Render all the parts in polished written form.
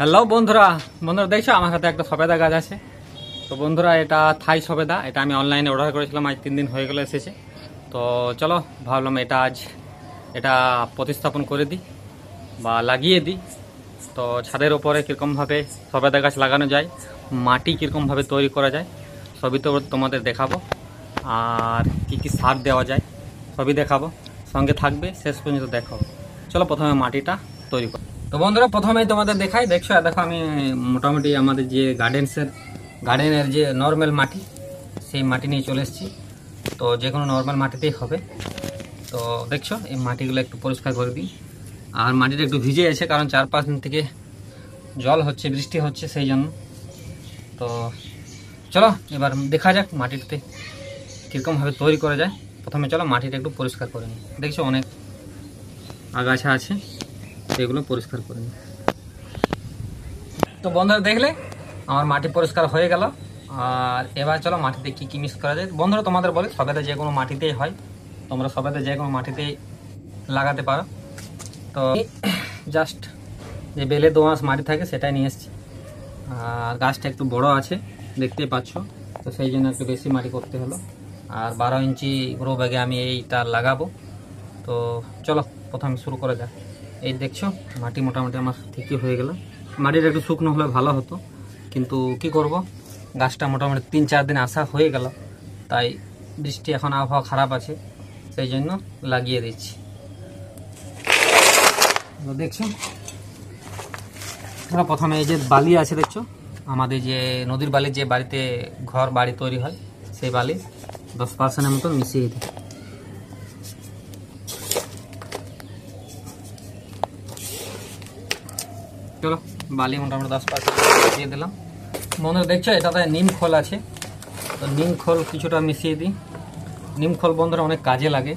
Hello বন্ধুরা, দেখছো আমার হাতে একটা সবেদা গাছ আছে। তো বন্ধুরা, এটা থাই সবেদা। এটা আমি অনলাইনে অর্ডার করেছিলাম, আজ 3 দিন হয়ে গেল এসেছে। তো চলো ভাবলাম এটা প্রতিস্থাপন করে দিই বা লাগিয়ে দিই। তো ছাদের ওপরে কীরকমভাবে সবেদা গাছ লাগানো যায়, মাটি কীরকমভাবে তৈরি করা যায়, সবই তো তোমাদের দেখাবো। আর কি সার দেওয়া যায় সবই দেখাবো, সঙ্গে থাকবে, শেষ পর্যন্ত দেখো। চলো প্রথমে মাটিটা তৈরি করি। তো বন্ধুরা, প্রথমেই তোমাদের দেখাই। দেখো আমি মোটামুটি আমাদের যে গার্ডেনের যে নর্মাল মাটি, সেই মাটি নিয়ে চলে এসেছি। তো যে কোনো নর্মাল মাটিতেই হবে। তো দেখছো এই মাটিগুলো একটু পরিষ্কার করে দিই। আর মাটিটা একটু ভিজে আছে, কারণ 4-5 দিন থেকে জল হচ্ছে, বৃষ্টি হচ্ছে, সেই জন্য। তো চলো এবার দেখা যাক মাটিতে কীরকমভাবে তৈরি করা যায়। প্রথমে চলো মাটিটা একটু পরিষ্কার করে নিই। দেখছো অনেক আগাছা আছে, সেগুলো পরিষ্কার করে নিই। তো বন্ধুরা, দেখলে আমার মাটি পরিষ্কার হয়ে গেল। আর এবার চলো মাটিতে কি মিক্স করা যায়। বন্ধুরা, তোমাদের বলে সবেদা যে কোনো মাটিতেই হয়, তোমরা সবেদা যে কোনো মাটিতেই লাগাতে পারো। তো জাস্ট যে বেলে দোআঁশ মাটি থাকে সেটাই নিয়ে এসেছি। আর গাছটা একটু বড় আছে, দেখতেই পাচ্ছ। তো সেই জন্য একটু বেশি মাটি করতে হলো। আর 12 ইঞ্চি গ্রো ব্যাগে আমি এইটা লাগাবো। তো চলো প্রথমে শুরু করা যাক। এই দেখছো মাটি মোটামুটি আমার ঠিকই হয়ে গেল। মাটিটা একটু শুকনো হলে ভালো হতো, কিন্তু কি করব, গাছটা মোটামুটি 3-4 দিন আসা হয়ে গেল। তাই বৃষ্টি, এখন আবহাওয়া খারাপ আছে, সেই জন্য লাগিয়ে দিচ্ছি। দেখছো প্রথমে এই যে বালি আছে, দেখছো আমাদের যে নদীর বালি, যে বাড়িতে বাড়ি তৈরি হয়, সেই বালি 10% মতো মিশিয়ে দিই। চলো বালি মোটামুটি 10% দিয়ে দিলাম। বন্ধুরা দেখছো এটাতে নিম খোল আছে, তো নিম খোল কিছুটা মিশিয়ে দিই। নিম খোল বন্ধুরা অনেক কাজে লাগে।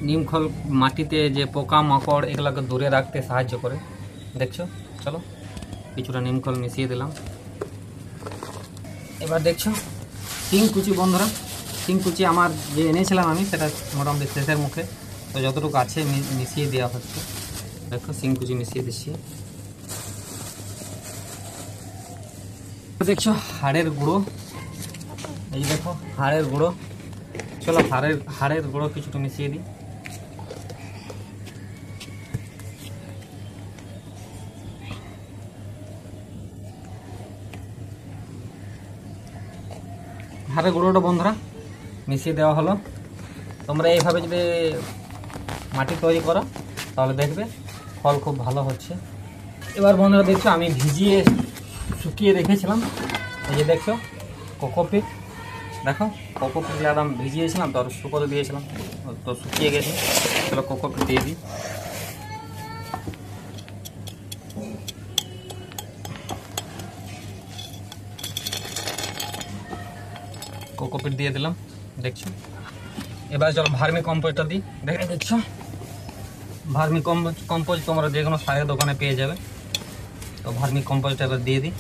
নিম খোল মাটিতে যে পোকা মাকড় এগুলোকে দূরে রাখতে সাহায্য করে। দেখছো, চলো কিছুটা নিম খোল মিশিয়ে দিলাম। এবার দেখছো শিংকুচি। বন্ধুরা, শিংকুচি আমার যে এনেছিলাম আমি, সেটা মোটামুটি শেষের মুখে। তো যতটুকু আছে মিশিয়ে দেওয়া হচ্ছে। দেখো শিংকুচি মিশিয়ে দিচ্ছি। দেখছো হাড়ের গুঁড়ো, এই দেখো হাড়ের গুঁড়ো। চলো হাড়ের গুঁড়ো কিছুটা মিশিয়ে দিই। হাড়ের গুঁড়োটা বন্ধুরা মিশিয়ে দেওয়া হলো। তোমরা এইভাবে যদি মাটি তৈরি করো তাহলে দেখবে ফল খুব ভালো হচ্ছে। এবার বন্ধুরা দেখছো আমি শুকিয়ে রেখেছিলাম। এই যে দেখছো কোকোপিট, দেখো কোকোপিট একদম ভিজিয়েছিলাম, তো শুকোতে দিয়েছিলাম, তো শুকিয়ে গেছে। চলো কোকোপিট দিয়ে দিই। কোকোপিট দিয়ে দিলাম, দেখছো। এবার চলো ভার্মি কম্পোস্টটা দিই। দেখছো ভার্মি কম্পোস্ট তোমরা যে কোনো সারের দোকানে পেয়ে যাবে। তো ভার্মি কম্পোস্টটা এবার দিয়ে দিই।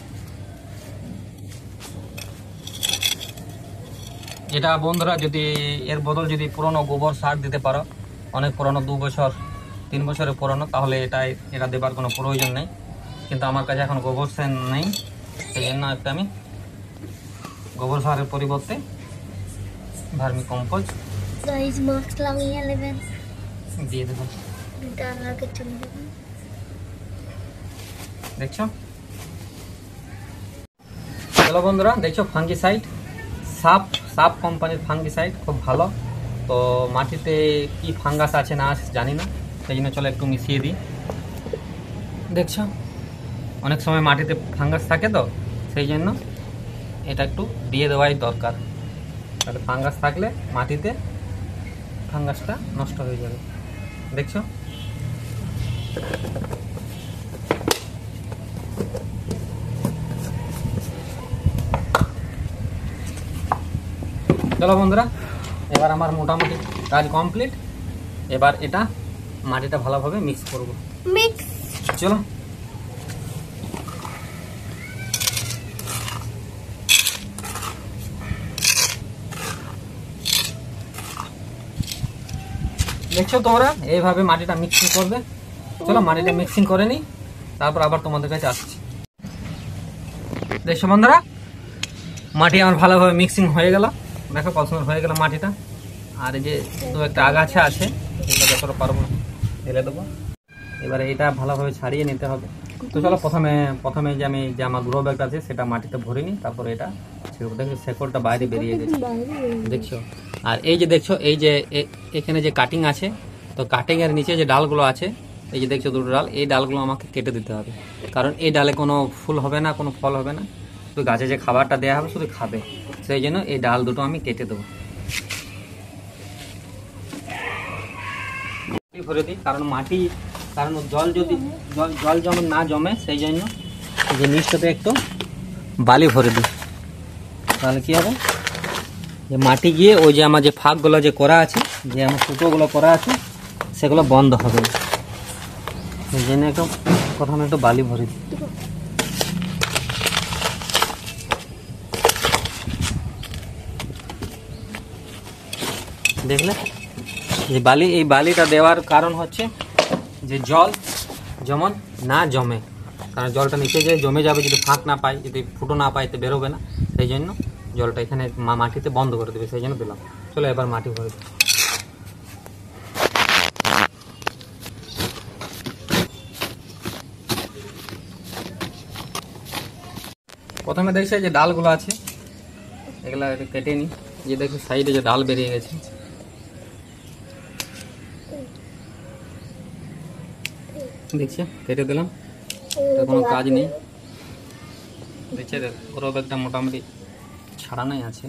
এটা বন্ধুরা যদি এর বদল যদি পুরনো গোবর সার দিতে পারো, অনেক পুরনো 2 বছর 3 বছরের পুরনো, তাহলে এটা দেবার কোনো প্রয়োজন নেই। কিন্তু আমার কাছে এখন গোবর সার নেই, সেই জন্য একটা আমি গোবর সারের পরিবর্তে ভার্মি কম্পোস্ট দিয়ে দেবো। দেখছো চলো বন্ধুরা, দেখছো ফাঙ্গিসাইড, সাপ কোম্পানির ফাঙ্গিসাইড খুব ভালো। তো মাটিতে কি ফাঙ্গাস আছে না আছে জানি না, সেই জন্য চলো একটু মিশিয়ে দিই। দেখছো অনেক সময় মাটিতে ফাঙ্গাস থাকে, তো সেই জন্য এটা একটু দিয়ে দেওয়াই দরকার। তাহলে ফাঙ্গাস থাকলে মাটিতে ফাঙ্গাসটা নষ্ট হয়ে যাবে। দেখছো চলো বন্ধুরা, এবার আমার মোটামুটি কাজ কমপ্লিট। এবার এটা মাটিটা ভালোভাবে মিক্স করব। চলো দেখছো তোমরা এইভাবে মাটিটা মিক্সিং করবে। চলো মাটিটা মিক্সিং করে নিই, তারপর আবার তোমাদের কাছে আসছি। দেখছো বন্ধুরা, মাটি আমার ভালোভাবে মিক্সিং হয়ে গেল। দেখো কত সুন্দর হয়ে গেল মাটিটা। আর এই যে দু একটা আগাছা আছে, এগুলো যতটা পারবো ঢেলে দেবো। এবারে এটা ভালোভাবে ছাড়িয়ে নিতে হবে। তো চলো প্রথমে যে আমি যে আমার গ্রো ব্যাগটা আছে সেটা মাটিতে ভরে নিই, তারপরে এটা দেখো শেকড়টা বাইরে বেরিয়ে গেছে, দেখছো। আর এই যে দেখছো, এই যে এখানে যে কাটিং আছে, তো কাটিং এর নিচে যে ডালগুলো আছে, এই যে দেখছো দুটো ডাল, এই ডালগুলো আমাকে কেটে দিতে হবে। কারণ এই ডালে কোনো ফুল হবে না, কোনো ফল হবে না, শুধু গাছে যে খাবারটা দেওয়া হবে শুধু খাবে। সেই জন্য এই ডাল দুটো আমি কেটে দেবো, ভরে দিই। কারণ জল যেমন না জমে, সেই জন্য এই যে নিচটাতে একটু বালি ভরে দিই। তাহলে কি হবে, যে মাটি গিয়ে ওই যে আমার যে ফাঁকগুলো যে করা আছে, যে আমার ফুটোগুলো করা আছে, সেগুলো বন্ধ হবে। সেই জন্য প্রথমে একটু বালি ভরে দিই। দেখলে যে এই বালিটা দেওয়ার কারণ হচ্ছে যে জল যেমন না জমে। কারণ জলটা নিচে যে জমে যাবে, যদি ফাঁক না পাই, যদি ফুটো না পাই তো বেরোবে না। সেই জন্য জলটা এখানে মাটিতে বন্ধ করে দেবে, সেই জন্য দিলাম। চলো এবার মাটি ভরে দিই। প্রথমে দেখছি যে ডালগুলো আছে, এগুলো একটু কেটে নিই। যে দেখো সাইডে যে ডাল বেরিয়ে গেছে, দেখছি কেটে দিলাম, কোনো কাজ নেই। দেখছে গ্রো ব্যাগটা মোটামুটি ছাড়ানোই আছে।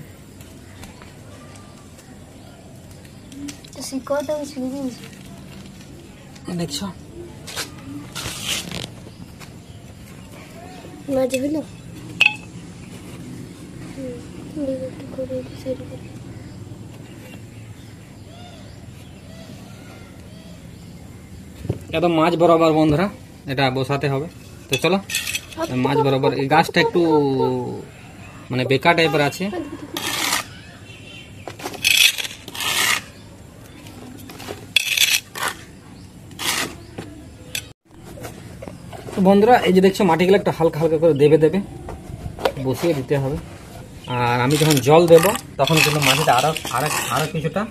দেখছো একদম মাছ বরাবর বন্ধুরা এটা বসাতে হবে। তো চলো মাছ বরাবর। এই গাছটা একটু মানে বেকার টাইপের আছে, তো বন্ধুরা এই যে দেখছো মাটিগুলো একটু হালকা হালকা করে দেবে বসিয়ে দিতে হবে। আর আমি যখন জল দেব তখন কিন্তু মাটিটা আরো কিছুটা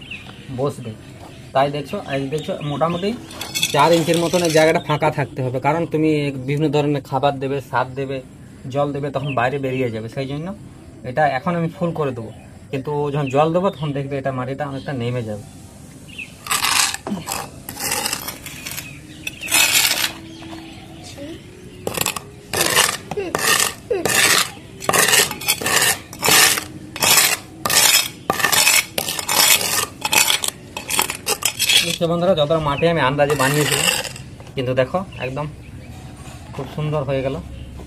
বসবে। তাই দেখছো মোটামুটি 4 ইঞ্চির মতন এই জায়গাটা ফাঁকা থাকতে হবে। কারণ তুমি বিভিন্ন ধরনের খাবার দেবে, সার দেবে, জল দেবে, তখন বাইরে বেরিয়ে যাবে। সেই জন্য এটা এখন আমি ফুল করে দেবো, কিন্তু যখন জল দেবো তখন দেখবে এটা মাটিটা অনেকটা নেমে যাবে। বন্ধুরা যতটা মাটি আমি আন্দাজে বানিয়েছিলাম, কিন্তু দেখো একদম খুব সুন্দর হয়ে গেল,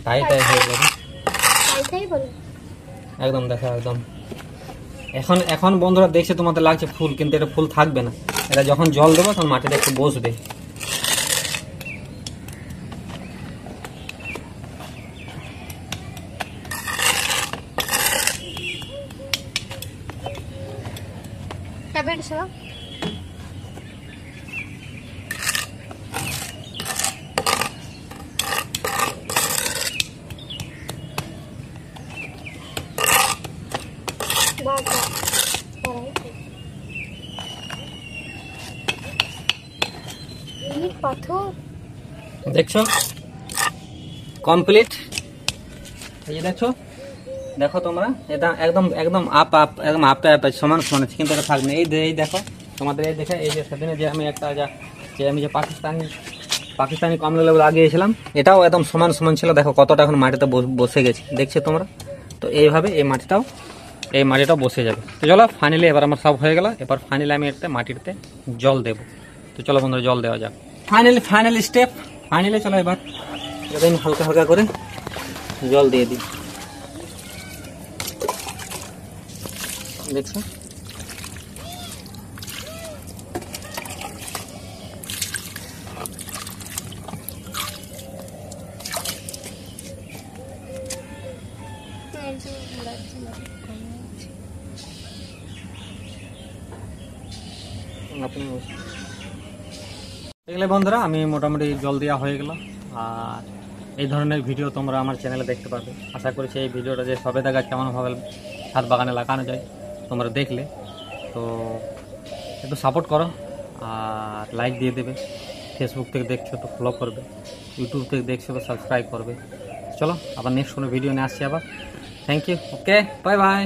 তাই হয়ে যাবে একদম। দেখো একদম এখন বন্ধুরা দেখছে তোমাদের লাগছে ফুল, কিন্তু এটা ফুল থাকবে না। এটা যখন জল দেবো তখন মাটিটা একটু বসবে। দেখছো কমপ্লিট। এই যে দেখো তোমরা এটা একদম একদম আপে সমান আছে, কিন্তু এটা থাকবে না। এই দেখো তোমাদের এই দেখে, এই যে সেদিনে যে আমি যে পাকিস্তানি কমলা লেবু লাগিয়েছিলাম, এটাও একদম সমান ছিল। দেখো কতটা এখন মাটিতে বসে গেছে, দেখছো তোমরা। তো এইভাবে এই মাটিটাও বসে যাবে। তো চলো ফাইনালি এবার আমার সব হয়ে গেল। এবার ফাইনালি আমি এতে মাটিতে জল দেবো। তো চলো বন্ধুরা জল দেওয়া যাক। ফাইনালি স্টেপ চলো এবার আমি হালকা হালকা করে জল দিয়ে দিই। দেখছো দেখলে বন্ধুরা আমি মোটামুটি জল দেওয়া হয়ে গেল। আর এই ধরনের ভিডিও তোমরা আমার চ্যানেলে দেখতে পাবে। আশা করছি এই ভিডিওটা যে সবেদা গাছ কেমনভাবে ছাদ বাগানে লাগানো যায় তোমরা দেখলে, তো একটু সাপোর্ট করো আর লাইক দিয়ে দেবে। ফেসবুক থেকে দেখছো তো ফলো করবে, ইউটিউব থেকে দেখছো তো সাবস্ক্রাইব করবে। চলো আবার নেক্সট কোনো ভিডিও নিয়ে আসছি আবার। Thank you, okay, bye by.